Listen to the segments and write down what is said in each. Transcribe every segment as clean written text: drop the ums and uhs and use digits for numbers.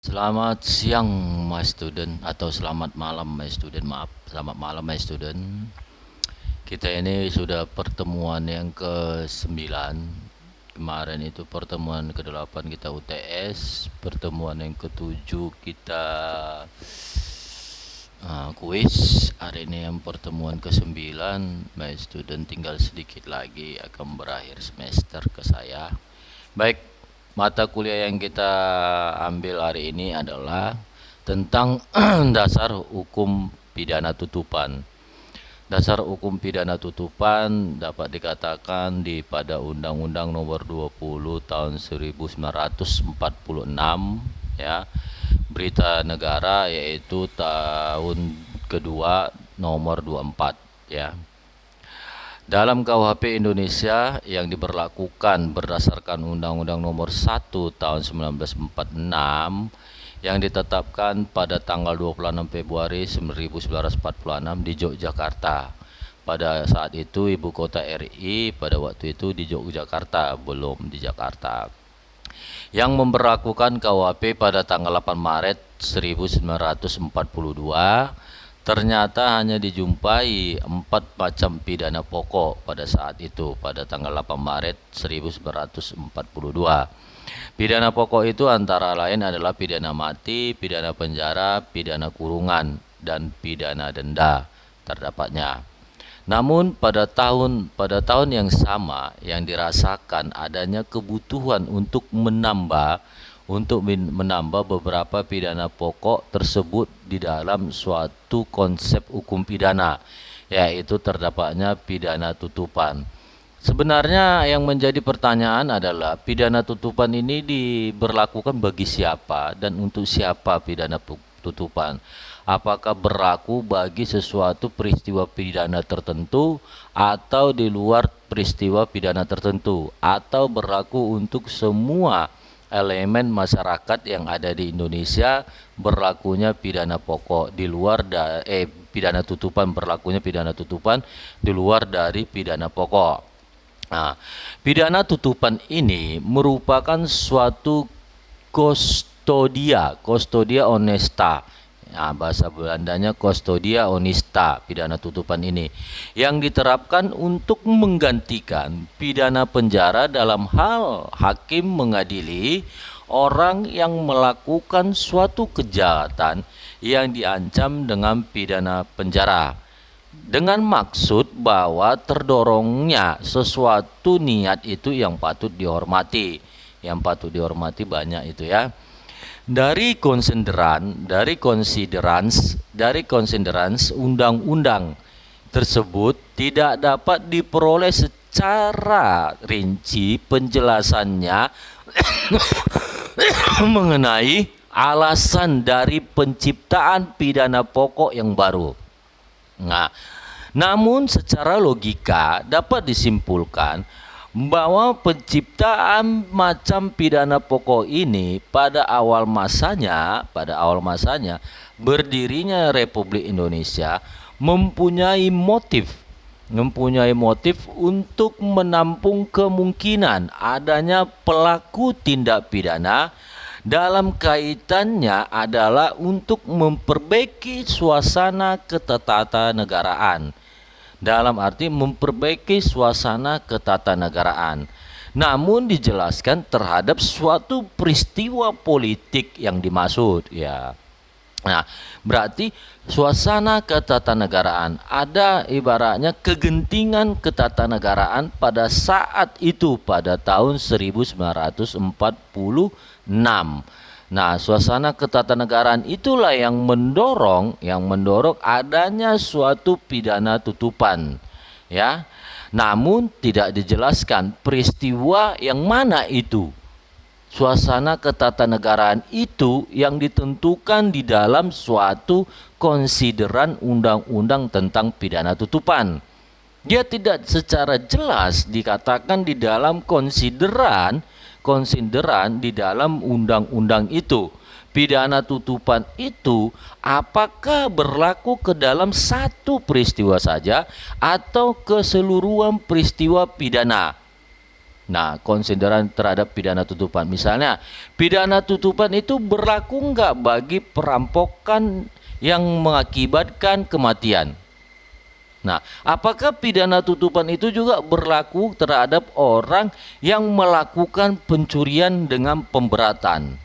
Selamat siang my student, atau selamat malam my student, maaf, selamat malam my student. Kita ini sudah pertemuan yang ke-9. Kemarin itu pertemuan ke-8 kita UTS, pertemuan yang ke-7 kita kuis. Hari ini yang pertemuan ke-9 my student, tinggal sedikit lagi akan berakhir semester ke saya. Baik, mata kuliah yang kita ambil hari ini adalah tentang dasar hukum pidana tutupan. Dasar hukum pidana tutupan dapat dikatakan pada Undang-Undang Nomor 20 Tahun 1946 ya. Berita negara yaitu tahun kedua nomor 24 ya. Dalam KUHP Indonesia yang diberlakukan berdasarkan Undang-Undang Nomor 1 Tahun 1946 yang ditetapkan pada tanggal 26 Februari 1946 di Yogyakarta. Pada saat itu ibu kota RI pada waktu itu di Yogyakarta, belum di Jakarta. Yang memberlakukan KUHP pada tanggal 8 Maret 1942, ternyata hanya dijumpai 4 macam pidana pokok pada saat itu, pada tanggal 8 Maret 1942. Pidana pokok itu antara lain adalah pidana mati, pidana penjara, pidana kurungan, dan pidana denda terdapatnya. Namun pada tahun yang sama yang dirasakan adanya kebutuhan untuk menambah beberapa pidana pokok tersebut di dalam suatu konsep hukum pidana, yaitu terdapatnya pidana tutupan. Sebenarnya yang menjadi pertanyaan adalah pidana tutupan ini diberlakukan bagi siapa dan untuk siapa pidana tutupan? Apakah berlaku bagi sesuatu peristiwa pidana tertentu atau di luar peristiwa pidana tertentu, atau berlaku untuk semua elemen masyarakat yang ada di Indonesia berlakunya pidana pokok di luar pidana tutupan, berlakunya pidana tutupan di luar dari pidana pokok. Nah, pidana tutupan ini merupakan suatu custodia honesta. Nah, bahasa Belandanya custodia honesta, pidana tutupan ini yang diterapkan untuk menggantikan pidana penjara dalam hal hakim mengadili orang yang melakukan suatu kejahatan yang diancam dengan pidana penjara, dengan maksud bahwa terdorongnya sesuatu niat itu yang patut dihormati. Yang patut dihormati banyak itu ya. Dari konsiderans undang-undang tersebut tidak dapat diperoleh secara rinci penjelasannya mengenai alasan dari penciptaan pidana pokok yang baru. Nah, namun secara logika dapat disimpulkan bahwa penciptaan macam pidana pokok ini pada awal masanya berdirinya Republik Indonesia mempunyai motif untuk menampung kemungkinan adanya pelaku tindak pidana. Dalam kaitannya adalah untuk memperbaiki suasana ketatanegaraan. Dalam arti memperbaiki suasana ketatanegaraan. Namun dijelaskan terhadap suatu peristiwa politik yang dimaksud ya. Nah, berarti suasana ketatanegaraan ada ibaratnya kegentingan ketatanegaraan pada saat itu pada tahun 1946. Nah, suasana ketatanegaraan itulah yang mendorong adanya suatu pidana tutupan, ya. Namun tidak dijelaskan peristiwa yang mana itu. Suasana ketatanegaraan itu yang ditentukan di dalam suatu konsideran undang-undang tentang pidana tutupan. Dia tidak secara jelas dikatakan di dalam konsideran di dalam undang-undang itu. Pidana tutupan itu apakah berlaku ke dalam satu peristiwa saja atau keseluruhan peristiwa pidana? Nah, konsideran terhadap pidana tutupan. Misalnya, pidana tutupan itu berlaku nggak bagi perampokan yang mengakibatkan kematian? Nah, apakah pidana tutupan itu juga berlaku terhadap orang yang melakukan pencurian dengan pemberatan?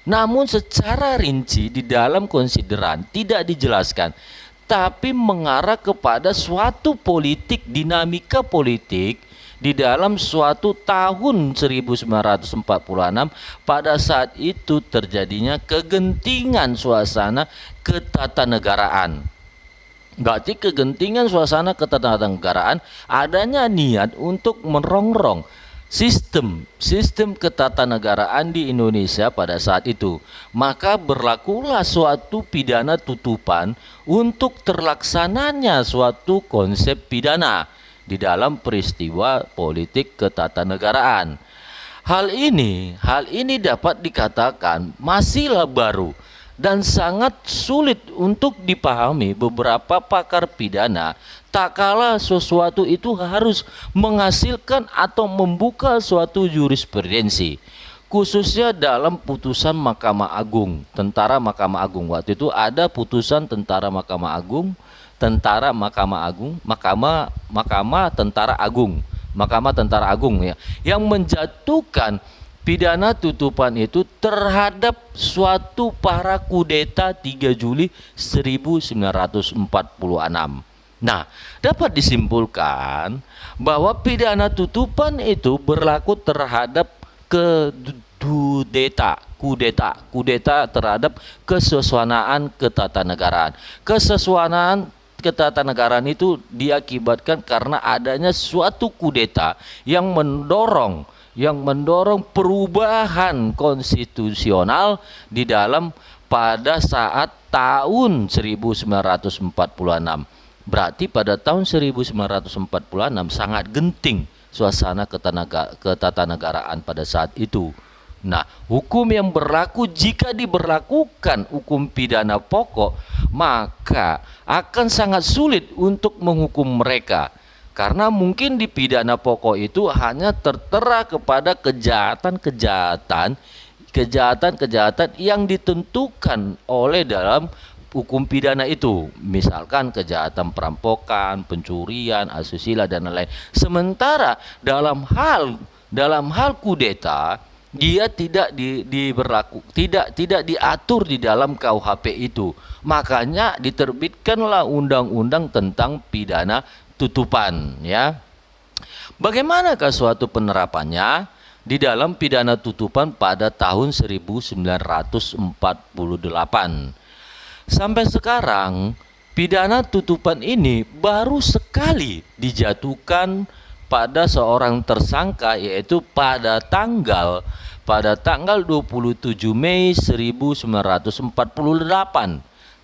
Namun secara rinci di dalam konsideran tidak dijelaskan, tapi mengarah kepada suatu politik, dinamika politik di dalam suatu tahun 1946. Pada saat itu terjadinya kegentingan suasana ketatanegaraan. Berarti kegentingan suasana ketatanegaraan, adanya niat untuk merongrong sistem ketatanegaraan di Indonesia pada saat itu. Maka berlakulah suatu pidana tutupan untuk terlaksananya suatu konsep pidana di dalam peristiwa politik ketatanegaraan. Hal ini dapat dikatakan masihlah baru dan sangat sulit untuk dipahami beberapa pakar pidana, tak kala sesuatu itu harus menghasilkan atau membuka suatu jurisprudensi, khususnya dalam putusan Mahkamah Agung. Tentara Mahkamah Agung, waktu itu ada putusan Tentara Mahkamah Agung, Mahkamah Tentara Agung ya, yang menjatuhkan pidana tutupan itu terhadap suatu para kudeta 3 Juli 1946. Nah, dapat disimpulkan bahwa pidana tutupan itu berlaku terhadap kudeta terhadap kesesuaian ketatanegaraan. Kesesuaian ketatanegaraan itu diakibatkan karena adanya suatu kudeta yang mendorong perubahan konstitusional di dalam pada saat tahun 1946. Berarti pada tahun 1946 sangat genting suasana ketatanegaraan pada saat itu. Nah, hukum yang berlaku jika diberlakukan hukum pidana pokok, maka akan sangat sulit untuk menghukum mereka. Karena mungkin di pidana pokok itu hanya tertera kepada kejahatan yang ditentukan oleh dalam hukum pidana itu. Misalkan kejahatan perampokan, pencurian, asusila dan lain-lain. Sementara dalam hal kudeta dia tidak tidak diatur di dalam KUHP itu. Makanya diterbitkanlah undang-undang tentang pidana tutupan ya. Bagaimanakah suatu penerapannya di dalam pidana tutupan pada tahun 1948? Sampai sekarang pidana tutupan ini baru sekali dijatuhkan pada seorang tersangka, yaitu pada tanggal 27 Mei 1948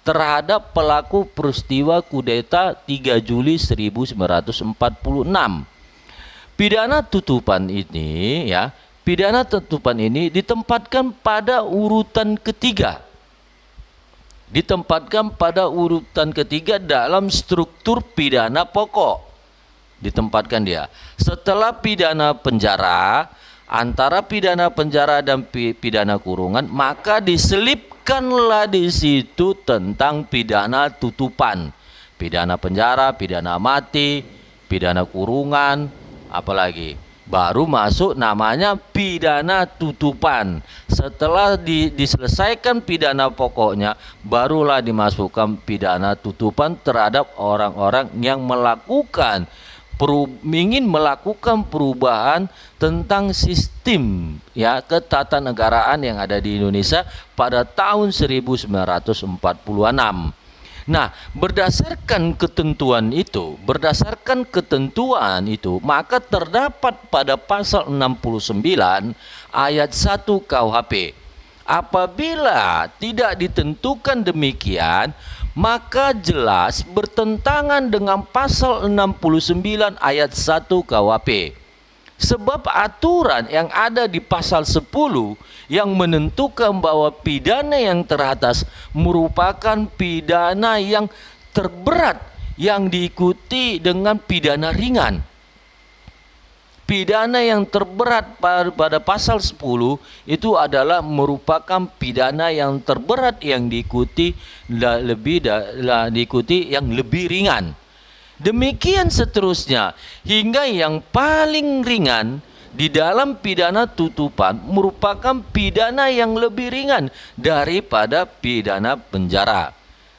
terhadap pelaku peristiwa kudeta 3 Juli 1946. Pidana tutupan ini ditempatkan pada urutan ketiga. Dalam struktur pidana pokok. Ditempatkan dia. Setelah pidana penjara, antara pidana penjara dan pidana kurungan, maka diselipkanlah di situ tentang pidana tutupan. Pidana penjara, pidana mati, pidana kurungan, apalagi baru masuk namanya pidana tutupan. Setelah diselesaikan pidana pokoknya, barulah dimasukkan pidana tutupan terhadap orang-orang yang ingin melakukan perubahan tentang sistem ketatanegaraan yang ada di Indonesia pada tahun 1946. Nah, berdasarkan ketentuan itu, maka terdapat pada pasal 69 ayat 1 KUHP. Apabila tidak ditentukan demikian, maka jelas bertentangan dengan pasal 69 ayat 1 KUHP. Sebab aturan yang ada di pasal 10 yang menentukan bahwa pidana yang teratas merupakan pidana yang terberat yang diikuti dengan pidana ringan. pidana yang terberat pada pasal 10 itu adalah merupakan pidana yang terberat yang diikuti yang lebih ringan. Demikian seterusnya hingga yang paling ringan di dalam pidana tutupan merupakan pidana yang lebih ringan daripada pidana penjara.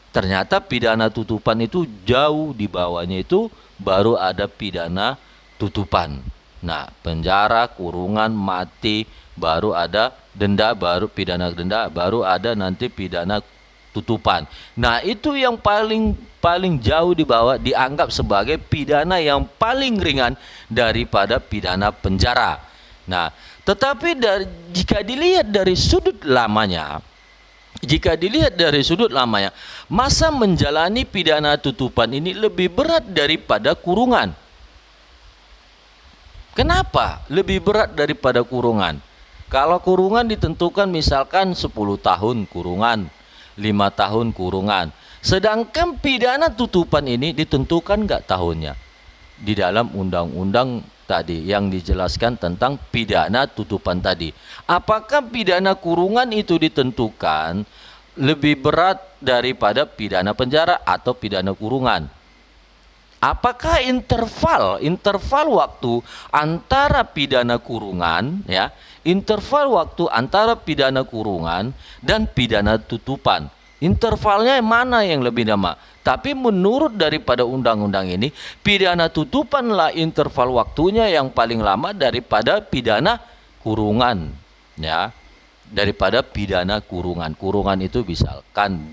Ternyata pidana tutupan itu jauh di bawahnya, itu baru ada pidana tutupan. Nah, penjara, kurungan, mati, baru ada denda, baru pidana denda, baru ada nanti pidana tutupan. Nah, itu yang paling jauh di bawah, dianggap sebagai pidana yang paling ringan daripada pidana penjara. Nah, tetapi jika dilihat dari sudut lamanya, masa menjalani pidana tutupan ini lebih berat daripada kurungan. Kenapa lebih berat daripada kurungan? Kalau kurungan ditentukan misalkan 10 tahun kurungan, 5 tahun kurungan. Sedangkan pidana tutupan ini ditentukan nggak tahunnya? Di dalam undang-undang tadi yang dijelaskan tentang pidana tutupan tadi. Apakah pidana kurungan itu ditentukan lebih berat daripada pidana penjara atau pidana kurungan? Apakah interval waktu antara pidana kurungan, ya, interval waktu antara pidana kurungan dan pidana tutupan, intervalnya mana yang lebih lama? Tapi menurut daripada undang-undang ini, pidana tutupanlah interval waktunya yang paling lama daripada pidana kurungan, ya. Daripada pidana kurungan. Kurungan itu bisa 1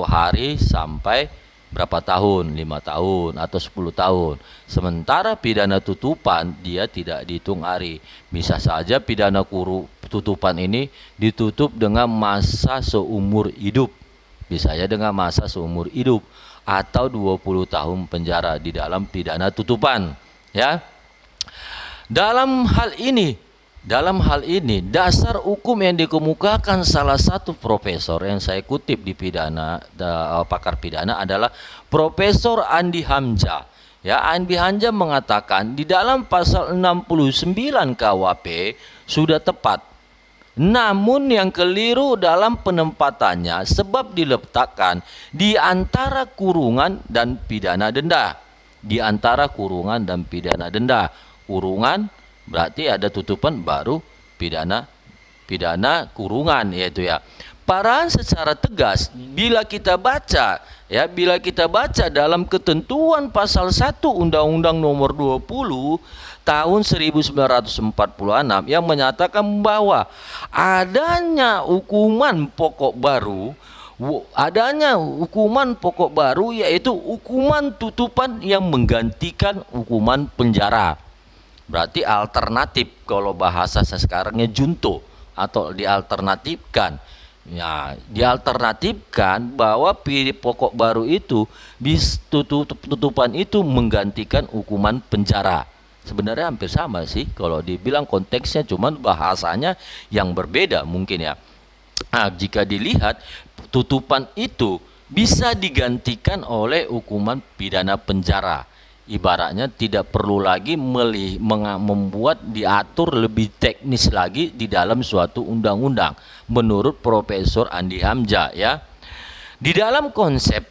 hari sampai berapa tahun, 5 tahun atau 10 tahun. Sementara pidana tutupan dia tidak dihitung hari. Bisa saja pidana tutupan ini ditutup dengan masa seumur hidup. Bisa ya dengan masa seumur hidup atau 20 tahun penjara di dalam pidana tutupan, ya. Dalam hal ini dasar hukum yang dikemukakan salah satu profesor yang saya kutip di pakar pidana adalah Profesor Andi Hamzah. Ya, Andi Hamzah mengatakan di dalam pasal 69 KUHP sudah tepat. Namun yang keliru dalam penempatannya sebab diletakkan di antara kurungan dan pidana denda. Di antara kurungan dan pidana denda. Kurungan berarti ada tutupan, baru pidana kurungan, yaitu ya. Padahal secara tegas bila kita baca dalam ketentuan pasal 1 Undang-Undang Nomor 20 tahun 1946 yang menyatakan bahwa adanya hukuman pokok baru yaitu hukuman tutupan yang menggantikan hukuman penjara. Berarti alternatif, kalau bahasa sekarangnya junto atau dialternatifkan. Ya, dialternatifkan bahwa pokok baru itu tutupan itu menggantikan hukuman penjara. Sebenarnya hampir sama sih kalau dibilang konteksnya, cuman bahasanya yang berbeda mungkin ya. Nah, jika dilihat tutupan itu bisa digantikan oleh hukuman pidana penjara. Ibaratnya tidak perlu lagi membuat diatur lebih teknis lagi di dalam suatu undang-undang menurut Profesor Andi Hamzah, ya. Di dalam konsep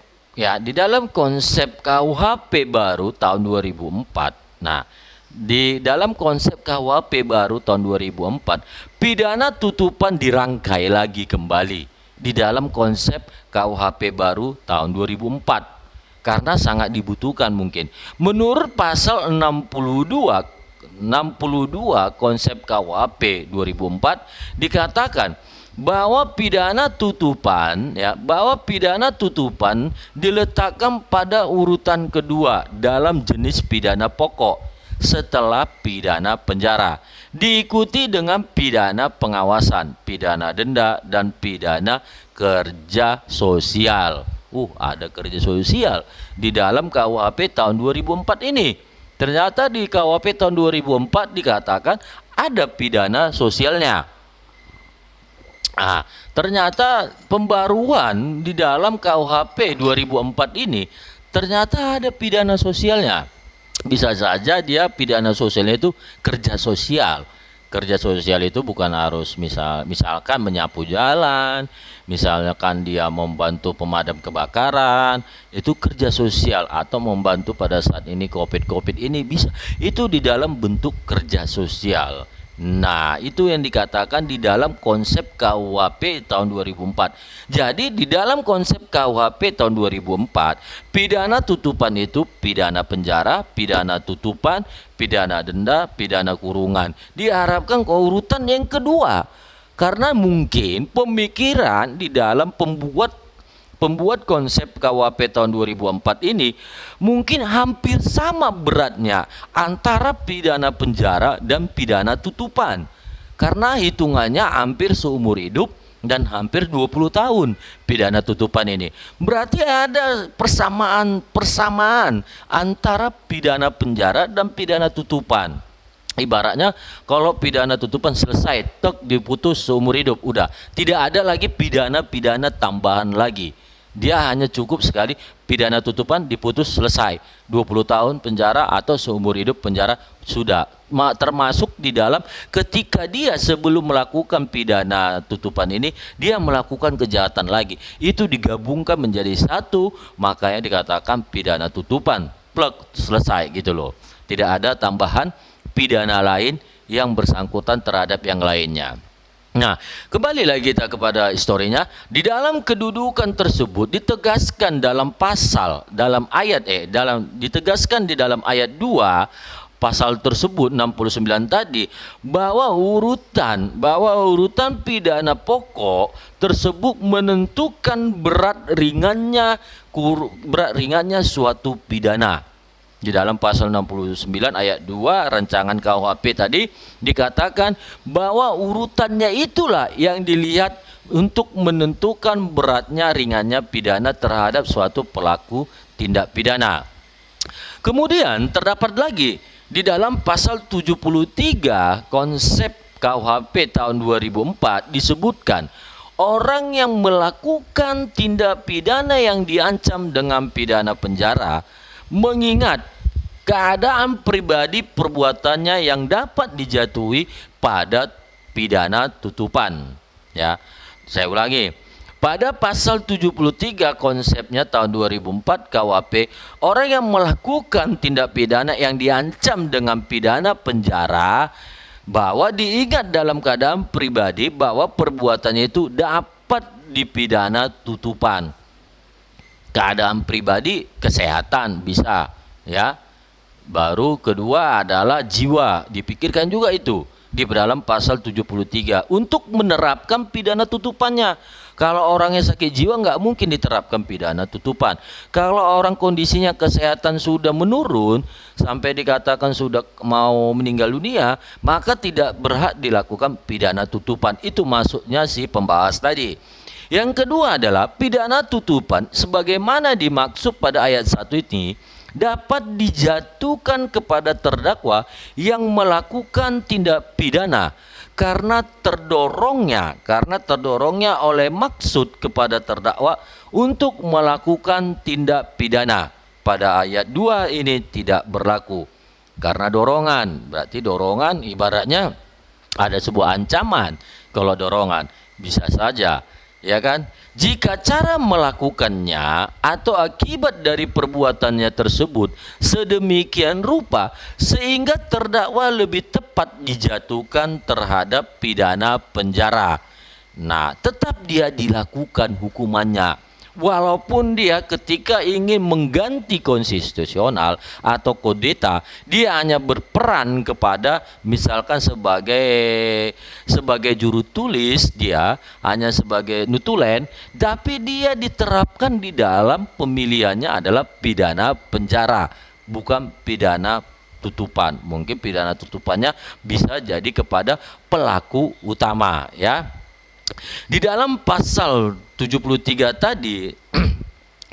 KUHP baru tahun 2004. Nah, di dalam konsep KUHP baru tahun 2004, pidana tutupan dirangkai lagi kembali di dalam konsep KUHP baru tahun 2004. Karena sangat dibutuhkan mungkin. Menurut pasal 62 konsep KUHP 2004 dikatakan bahwa pidana tutupan diletakkan pada urutan kedua dalam jenis pidana pokok setelah pidana penjara, diikuti dengan pidana pengawasan, pidana denda, dan pidana kerja sosial. Ada kerja sosial di dalam KUHP tahun 2004 ini. Ternyata di KUHP tahun 2004 dikatakan ada pidana sosialnya. Ternyata pembaruan di dalam KUHP 2004 ini ternyata ada pidana sosialnya. Bisa saja dia pidana sosialnya itu kerja sosial. Kerja sosial itu bukan harus misalkan menyapu jalan, misalkan dia membantu pemadam kebakaran, itu kerja sosial, atau membantu pada saat ini COVID ini bisa. Itu di dalam bentuk kerja sosial. Nah, itu yang dikatakan di dalam konsep KUHP tahun 2004. Jadi di dalam konsep KUHP tahun 2004, pidana tutupan itu pidana penjara, pidana tutupan, pidana denda, pidana kurungan. Diharapkan ke urutan yang kedua. Karena mungkin pemikiran di dalam pembuat konsep KUHP tahun 2004 ini mungkin hampir sama beratnya antara pidana penjara dan pidana tutupan, karena hitungannya hampir seumur hidup dan hampir 20 tahun pidana tutupan ini. Berarti ada persamaan antara pidana penjara dan pidana tutupan. Ibaratnya kalau pidana tutupan selesai, tek, diputus seumur hidup, udah tidak ada lagi pidana tambahan lagi. Dia hanya cukup sekali pidana tutupan diputus selesai, 20 tahun penjara atau seumur hidup penjara sudah. Termasuk di dalam ketika dia sebelum melakukan pidana tutupan ini dia melakukan kejahatan lagi, itu digabungkan menjadi satu, makanya dikatakan pidana tutupan, plek, selesai gitu loh. Tidak ada tambahan pidana lain yang bersangkutan terhadap yang lainnya. Nah, kembali lagi kita kepada historinya. Di dalam kedudukan tersebut ditegaskan dalam ditegaskan di dalam ayat 2 pasal tersebut 69 tadi, bahwa urutan pidana pokok tersebut menentukan berat ringannya suatu pidana. Di dalam pasal 69 ayat 2 rancangan KUHP tadi dikatakan bahwa urutannya itulah yang dilihat untuk menentukan beratnya ringannya pidana terhadap suatu pelaku tindak pidana. Kemudian terdapat lagi di dalam pasal 73 konsep KUHP tahun 2004 disebutkan orang yang melakukan tindak pidana yang diancam dengan pidana penjara mengingat keadaan pribadi perbuatannya yang dapat dijatuhi pada pidana tutupan. Ya, saya ulangi. Pada pasal 73 konsepnya tahun 2004 KUHP, orang yang melakukan tindak pidana yang diancam dengan pidana penjara bahwa diingat dalam keadaan pribadi bahwa perbuatannya itu dapat dipidana tutupan. Keadaan pribadi, kesehatan bisa, ya. Baru kedua adalah jiwa, dipikirkan juga itu di dalam pasal 73 untuk menerapkan pidana tutupannya. Kalau orangnya sakit jiwa nggak mungkin diterapkan pidana tutupan. Kalau orang kondisinya kesehatan sudah menurun sampai dikatakan sudah mau meninggal dunia, maka tidak berhak dilakukan pidana tutupan. Itu maksudnya si pembahas tadi. Yang kedua adalah pidana tutupan sebagaimana dimaksud pada ayat 1 ini dapat dijatuhkan kepada terdakwa yang melakukan tindak pidana karena terdorongnya oleh maksud kepada terdakwa untuk melakukan tindak pidana. Pada ayat 2 ini tidak berlaku karena dorongan. Berarti dorongan ibaratnya ada sebuah ancaman. Kalau dorongan bisa saja, ya kan? Jika cara melakukannya atau akibat dari perbuatannya tersebut sedemikian rupa sehingga terdakwa lebih tepat dijatuhkan terhadap pidana penjara. Nah, tetap dia dilakukan hukumannya. Walaupun dia ketika ingin mengganti konstitusional atau kudeta, dia hanya berperan kepada misalkan sebagai juru tulis, dia hanya sebagai nutulen, tapi dia diterapkan di dalam pemilihannya adalah pidana penjara, bukan pidana tutupan. Mungkin pidana tutupannya bisa jadi kepada pelaku utama, ya. Di dalam pasal 73 tadi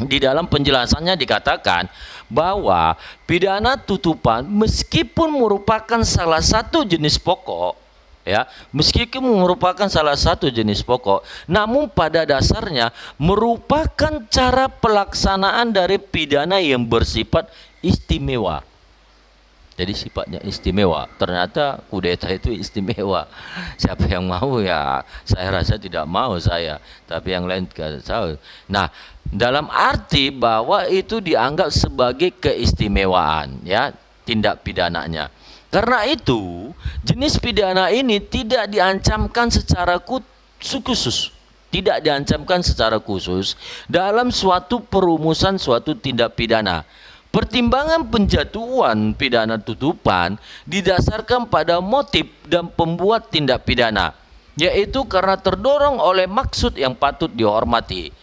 di dalam penjelasannya dikatakan bahwa pidana tutupan meskipun merupakan salah satu jenis pokok, ya, meskipun merupakan salah satu jenis pokok, namun pada dasarnya merupakan cara pelaksanaan dari pidana yang bersifat istimewa. Jadi sifatnya istimewa. Ternyata kudeta itu istimewa. Siapa yang mau ya, saya rasa tidak mau saya. Tapi yang lain tidak tahu. Nah, dalam arti bahwa itu dianggap sebagai keistimewaan, ya, tindak pidananya. Karena itu, jenis pidana ini tidak diancamkan secara khusus. Tidak diancamkan secara khusus dalam suatu perumusan suatu tindak pidana. Pertimbangan penjatuhan pidana tutupan didasarkan pada motif dan pembuat tindak pidana, yaitu karena terdorong oleh maksud yang patut dihormati.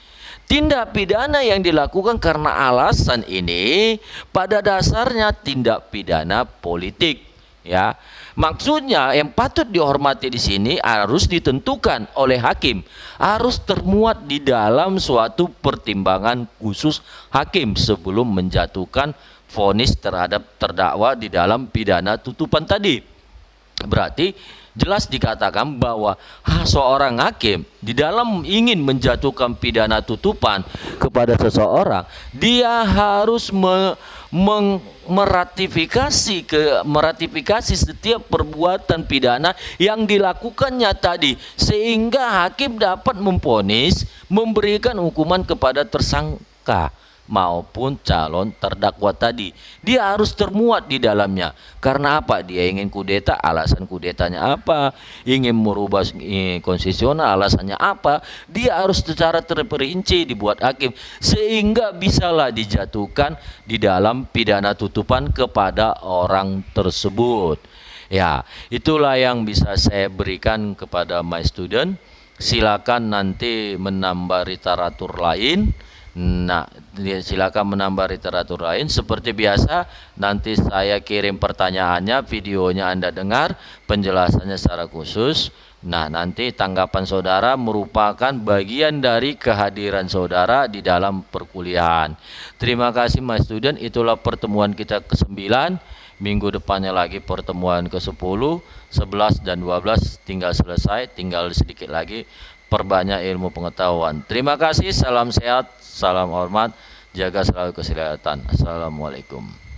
Tindak pidana yang dilakukan karena alasan ini pada dasarnya tindak pidana politik, ya. Maksudnya yang patut dihormati di sini harus ditentukan oleh hakim, harus termuat di dalam suatu pertimbangan khusus hakim sebelum menjatuhkan vonis terhadap terdakwa di dalam pidana tutupan tadi. Berarti jelas dikatakan bahwa seorang hakim di dalam ingin menjatuhkan pidana tutupan kepada seseorang, dia harus meratifikasi setiap perbuatan pidana yang dilakukannya tadi, sehingga hakim dapat memvonis, memberikan hukuman kepada tersangka maupun calon terdakwa tadi. Dia harus termuat di dalamnya. Karena apa? Dia ingin kudeta, alasan kudetanya apa? Ingin merubah konstitusional, alasannya apa? Dia harus secara terperinci dibuat hakim, sehingga bisalah dijatuhkan di dalam pidana tutupan kepada orang tersebut. Ya, itulah yang bisa saya berikan kepada my student. Silakan nanti menambah literatur lain. Nah, silakan menambah literatur lain. Seperti biasa, nanti saya kirim pertanyaannya, videonya Anda dengar, penjelasannya secara khusus. Nah, nanti tanggapan saudara merupakan bagian dari kehadiran saudara di dalam perkuliahan. Terima kasih my student, itulah pertemuan kita ke-9. Minggu depannya lagi pertemuan ke-10, 11 dan 12 tinggal selesai, tinggal sedikit lagi. Perbanyak ilmu pengetahuan. Terima kasih, salam sehat, salam hormat, jaga selalu kesehatan. Assalamualaikum.